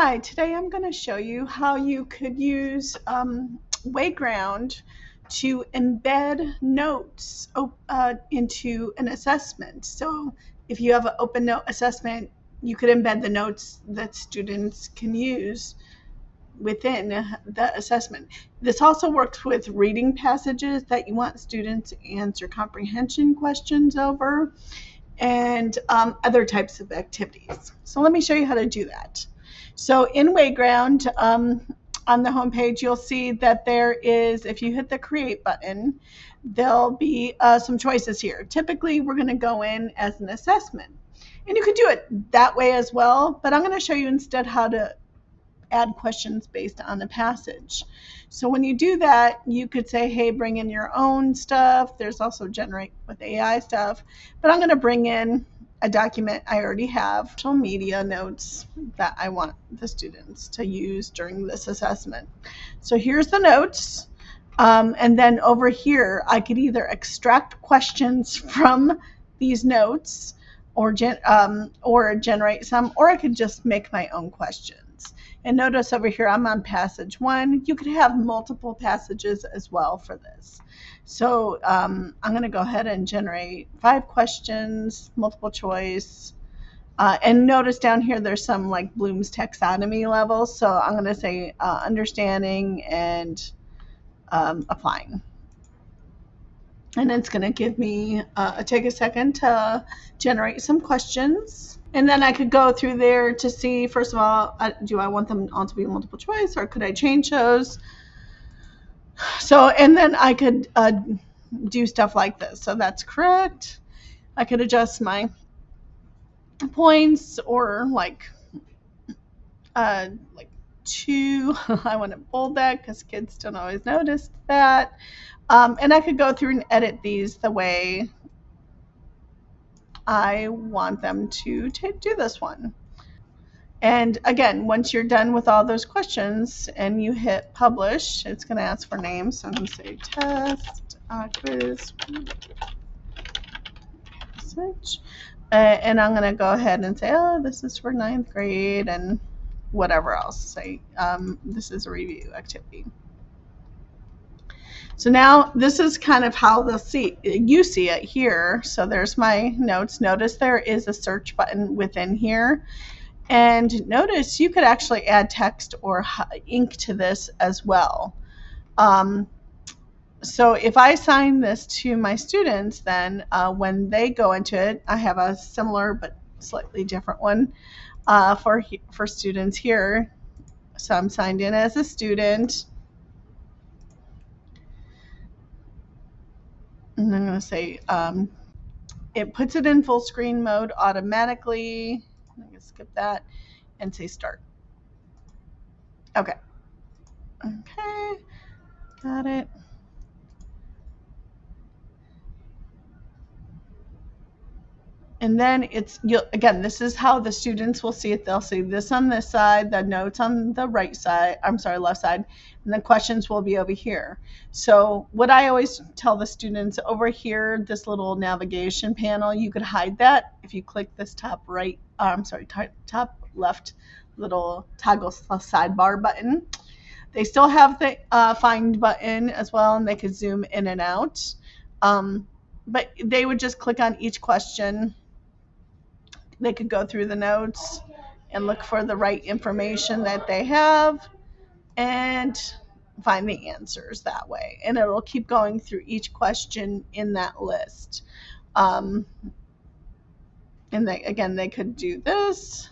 Hi, today I'm going to show you how you could use Wayground to embed notes into an assessment. So if you have an open note assessment, you could embed the notes that students can use within the assessment. This also works with reading passages that you want students to answer comprehension questions over and other types of activities. So let me show you how to do that. So in Wayground, on the home page, you'll see that there is, if you hit the create button, there'll be some choices here. Typically, we're going to go in as an assessment. And you could do it that way as well, but I'm going to show you instead how to add questions based on the passage. So when you do that, you could say, hey, bring in your own stuff. There's also generate with AI stuff, but I'm going to bring in a document I already have, social media notes that I want the students to use during this assessment. So here's the notes. And then over here, I could either extract questions from these notes or generate some, or I could just make my own questions. And notice over here, I'm on passage 1. You could have multiple passages as well for this. So I'm going to go ahead and generate 5 questions, multiple choice. And notice down here, there's some like Bloom's taxonomy levels. So I'm going to say understanding and applying. And it's going to give me, take a second to generate some questions. And then I could go through there to see, first of all, do I want them all to be multiple choice, or could I change those? So, and then I could do stuff like this. So that's correct. I could adjust my points, or like 2. I want to bold that because kids don't always notice that. And I could go through and edit these the way I want them to do this one. And again, once you're done with all those questions and you hit publish, it's going to ask for names. So I'm going to say test, quiz, passage. And I'm going to go ahead and say, oh, this is for 9th grade, and whatever else. Say this is a review activity. So now this is kind of how you see it here. So there's my notes. Notice there is a search button within here. And notice you could actually add text or ink to this as well. So if I assign this to my students, then when they go into it, I have a similar but slightly different one for students here. So I'm signed in as a student. And I'm going to say it puts it in full screen mode automatically. I'm going to skip that and say start. Okay. Okay. Got it. And then again, this is how the students will see it. They'll see this on this side, the notes on the right side, left side, and the questions will be over here. So what I always tell the students, over here, this little navigation panel, you could hide that if you click this top left little toggle sidebar button. They still have the find button as well, and they could zoom in and out. But they would just click on each question. They could go through the notes and look for the right information that they have and find the answers that way. And it'll keep going through each question in that list. And they could do this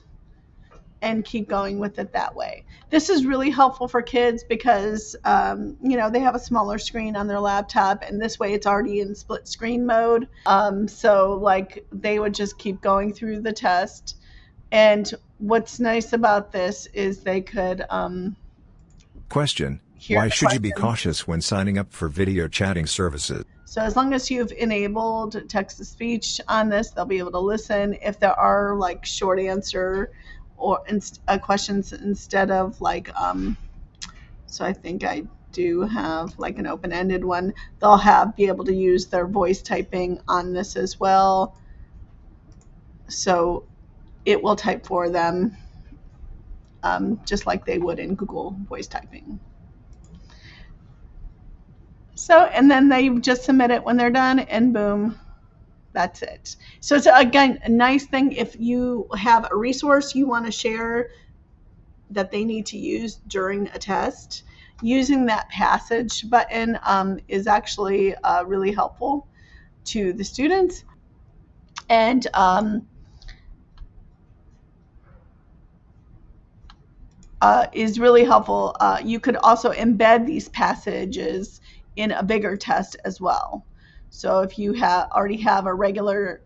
and keep going with it that way. This is really helpful for kids because, they have a smaller screen on their laptop, and this way it's already in split screen mode. So like they would just keep going through the test. And what's nice about this is they could Question: why should you be cautious when signing up for video chatting services? So as long as you've enabled text-to-speech on this, they'll be able to listen. If there are like short answer or questions instead of like, so I think I do have like an open-ended one, they'll be able to use their voice typing on this as well. So it will type for them just like they would in Google voice typing. So, and then they just submit it when they're done, and boom, that's it. So it's, again, a nice thing if you have a resource you want to share that they need to use during a test. Using that passage button is actually really helpful to the students, and is really helpful. You could also embed these passages in a bigger test as well. So if you already have a regular,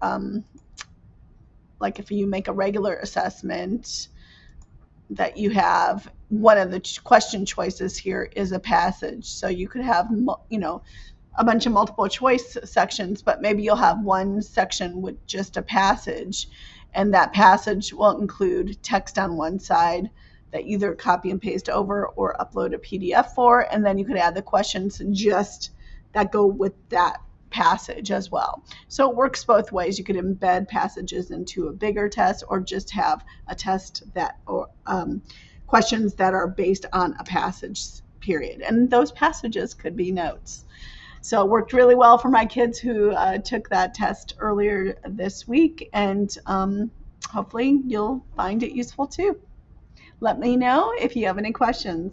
like if you make a regular assessment, that you have one of the question choices here is a passage. So you could have, a bunch of multiple choice sections, but maybe you'll have one section with just a passage, and that passage will include text on one side that either copy and paste over or upload a PDF for, and then you could add the questions just that go with that passage as well. So it works both ways. You could embed passages into a bigger test, or just have a test that, or questions that are based on a passage, period. And those passages could be notes. So it worked really well for my kids who took that test earlier this week, and hopefully you'll find it useful too. Let me know if you have any questions.